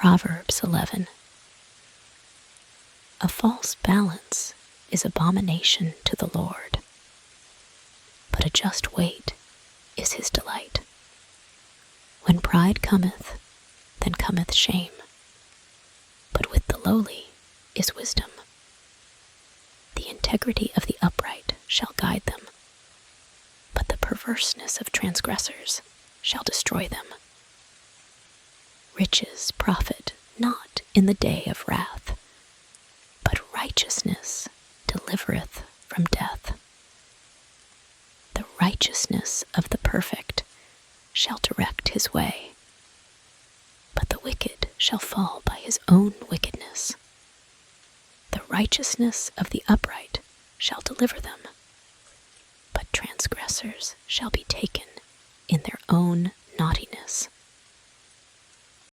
Proverbs 11. A false balance is abomination to the Lord, but a just weight is his delight. When pride cometh, then cometh shame, but with the lowly is wisdom. The integrity of the upright shall guide them, but the perverseness of transgressors shall destroy them. Riches profit not in the day of wrath, but righteousness delivereth from death. The righteousness of the perfect shall direct his way, but the wicked shall fall by his own wickedness. The righteousness of the upright shall deliver them, but transgressors shall be taken in their own naughtiness.